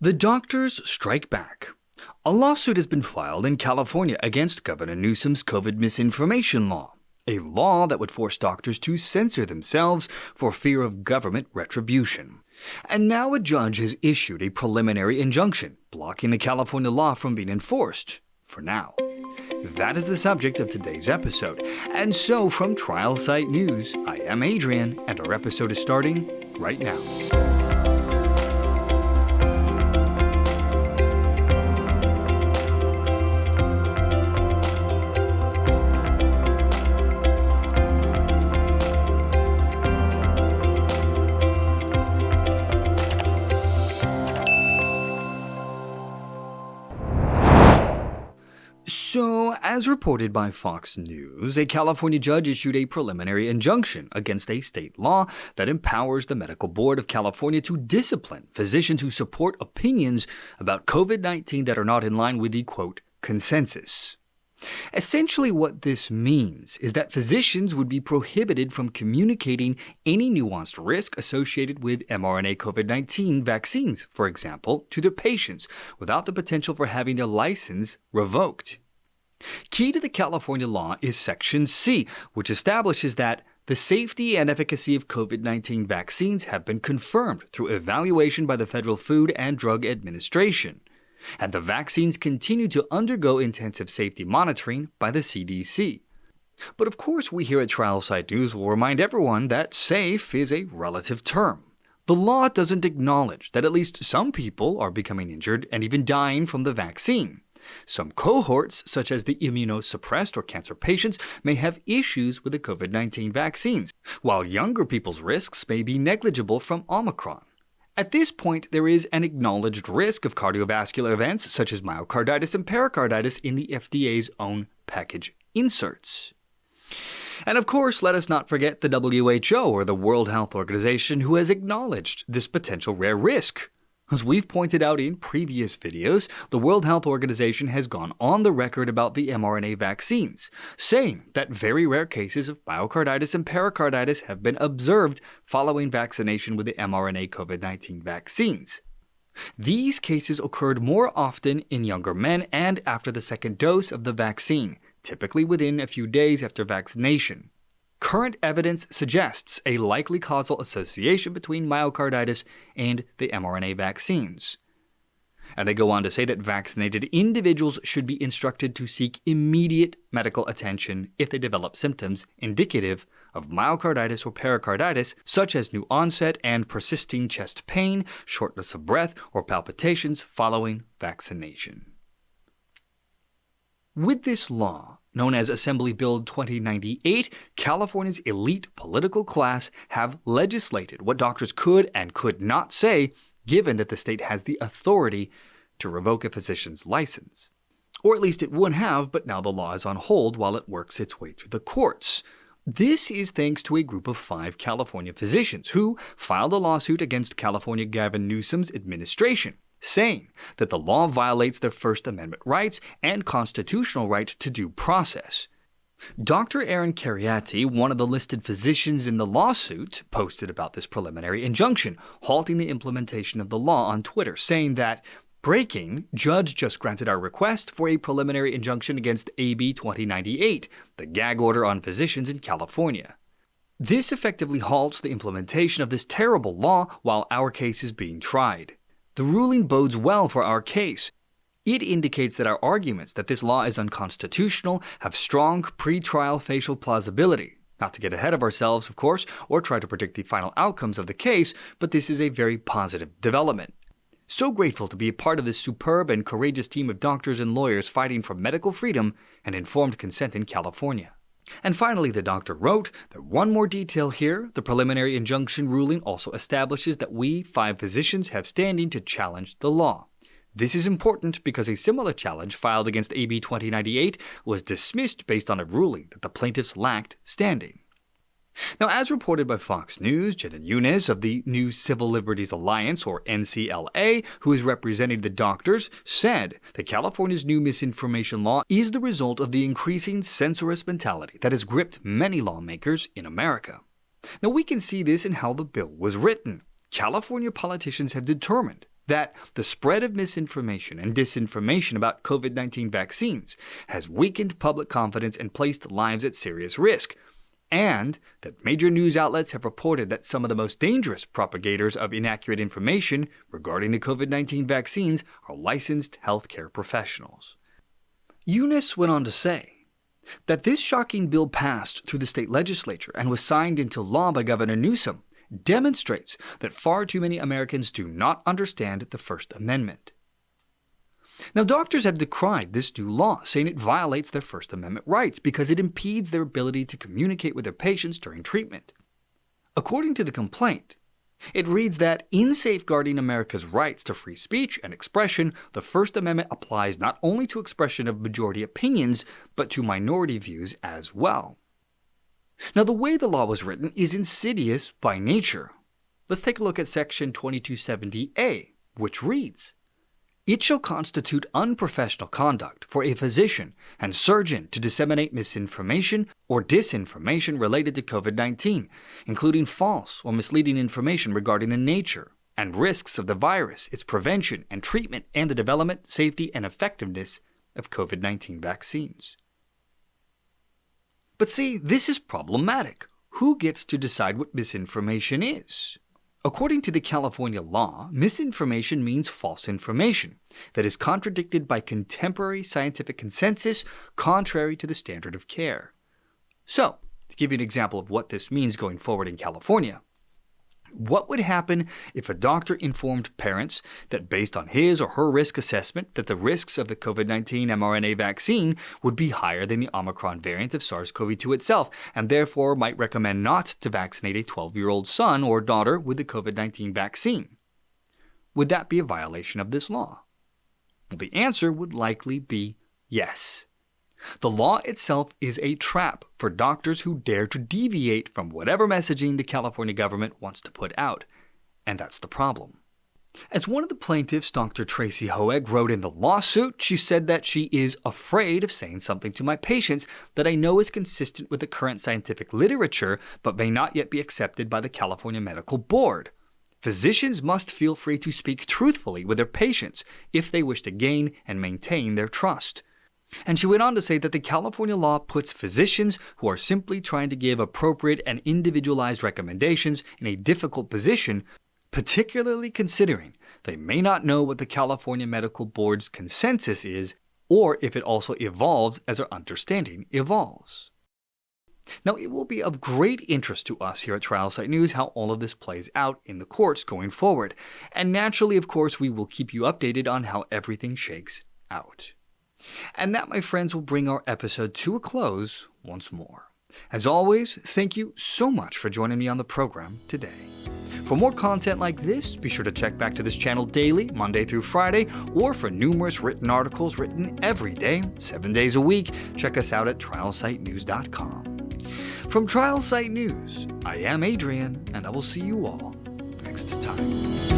The doctors strike back. A lawsuit has been filed in California against Governor Newsom's COVID misinformation law, a law that would force doctors to censor themselves for fear of government retribution. And now a judge has issued a preliminary injunction, blocking the California law from being enforced, for now. That is the subject of today's episode. And so from Trial Site News, I am Adrian, and our episode is starting right now. So, as reported by Fox News, a California judge issued a preliminary injunction against a state law that empowers the Medical Board of California to discipline physicians who support opinions about COVID-19 that are not in line with the, quote, consensus. Essentially what this means is that physicians would be prohibited from communicating any nuanced risk associated with mRNA COVID-19 vaccines, for example, to their patients without the potential for having their license revoked. Key to the California law is Section C, which establishes that the safety and efficacy of COVID-19 vaccines have been confirmed through evaluation by the Federal Food and Drug Administration, and the vaccines continue to undergo intensive safety monitoring by the CDC. But of course, we here at Trial Site News will remind everyone that safe is a relative term. The law doesn't acknowledge that at least some people are becoming injured and even dying from the vaccine. Some cohorts, such as the immunosuppressed or cancer patients, may have issues with the COVID-19 vaccines, while younger people's risks may be negligible from Omicron. At this point, there is an acknowledged risk of cardiovascular events such as myocarditis and pericarditis in the FDA's own package inserts. And of course, let us not forget the WHO, or the World Health Organization, who has acknowledged this potential rare risk. As we've pointed out in previous videos, the World Health Organization has gone on the record about the mRNA vaccines, saying that very rare cases of myocarditis and pericarditis have been observed following vaccination with the mRNA COVID-19 vaccines. These cases occurred more often in younger men and after the second dose of the vaccine, typically within a few days after vaccination. Current evidence suggests a likely causal association between myocarditis and the mRNA vaccines. And they go on to say that vaccinated individuals should be instructed to seek immediate medical attention if they develop symptoms indicative of myocarditis or pericarditis, such as new onset and persisting chest pain, shortness of breath, or palpitations following vaccination. With this law, known as Assembly Bill 2098, California's elite political class have legislated what doctors could and could not say, given that the state has the authority to revoke a physician's license. Or at least it would have, but now the law is on hold while it works its way through the courts. This is thanks to a group of 5 California physicians who filed a lawsuit against California Gavin Newsom's administration, saying that the law violates their First Amendment rights and constitutional right to due process. Dr. Aaron Cariati, one of the listed physicians in the lawsuit, posted about this preliminary injunction, halting the implementation of the law on Twitter, saying that, breaking, judge just granted our request for a preliminary injunction against AB 2098, the gag order on physicians in California. This effectively halts the implementation of this terrible law while our case is being tried. The ruling bodes well for our case. It indicates that our arguments that this law is unconstitutional have strong pre-trial facial plausibility. Not to get ahead of ourselves, of course, or try to predict the final outcomes of the case, but this is a very positive development. So grateful to be a part of this superb and courageous team of doctors and lawyers fighting for medical freedom and informed consent in California. And finally, the doctor wrote that one more detail here, the preliminary injunction ruling also establishes that we 5 physicians have standing to challenge the law. This is important because a similar challenge filed against AB 2098 was dismissed based on a ruling that the plaintiffs lacked standing. Now, as reported by Fox News, Jenna Younes of the New Civil Liberties Alliance, or NCLA, who is representing the doctors, said that California's new misinformation law is the result of the increasing censorious mentality that has gripped many lawmakers in America. Now, we can see this in how the bill was written. California politicians have determined that the spread of misinformation and disinformation about COVID-19 vaccines has weakened public confidence and placed lives at serious risk, and that major news outlets have reported that some of the most dangerous propagators of inaccurate information regarding the COVID-19 vaccines are licensed healthcare professionals. Eunice went on to say that this shocking bill passed through the state legislature and was signed into law by Governor Newsom demonstrates that far too many Americans do not understand the First Amendment. Now, doctors have decried this new law, saying it violates their First Amendment rights because it impedes their ability to communicate with their patients during treatment. According to the complaint, it reads that in safeguarding America's rights to free speech and expression, the First Amendment applies not only to expression of majority opinions, but to minority views as well. Now, the way the law was written is insidious by nature. Let's take a look at Section 2270A, which reads, "It shall constitute unprofessional conduct for a physician and surgeon to disseminate misinformation or disinformation related to COVID-19, including false or misleading information regarding the nature and risks of the virus, its prevention and treatment, and the development, safety, and effectiveness of COVID-19 vaccines." But see, this is problematic. Who gets to decide what misinformation is? According to the California law, misinformation means false information that is contradicted by contemporary scientific consensus contrary to the standard of care. So, to give you an example of what this means going forward in California, what would happen if a doctor informed parents that based on his or her risk assessment that the risks of the COVID-19 mRNA vaccine would be higher than the Omicron variant of SARS-CoV-2 itself, and therefore might recommend not to vaccinate a 12-year-old son or daughter with the COVID-19 vaccine? Would that be a violation of this law? Well, the answer would likely be yes. The law itself is a trap for doctors who dare to deviate from whatever messaging the California government wants to put out, and that's the problem. As one of the plaintiffs, Dr. Tracy Hoeg, wrote in the lawsuit, she said that she is afraid of saying something to my patients that I know is consistent with the current scientific literature, but may not yet be accepted by the California Medical Board. Physicians must feel free to speak truthfully with their patients if they wish to gain and maintain their trust. And she went on to say that the California law puts physicians who are simply trying to give appropriate and individualized recommendations in a difficult position, particularly considering they may not know what the California Medical Board's consensus is, or if it also evolves as our understanding evolves. Now, it will be of great interest to us here at Trial Site News how all of this plays out in the courts going forward. And naturally, of course, we will keep you updated on how everything shakes out. And that, my friends, will bring our episode to a close once more. As always, thank you so much for joining me on the program today. For more content like this, be sure to check back to this channel daily, Monday through Friday, or for numerous written articles written every day, 7 days a week, check us out at trialsitenews.com. From Trial Site News, I am Adrian, and I will see you all next time.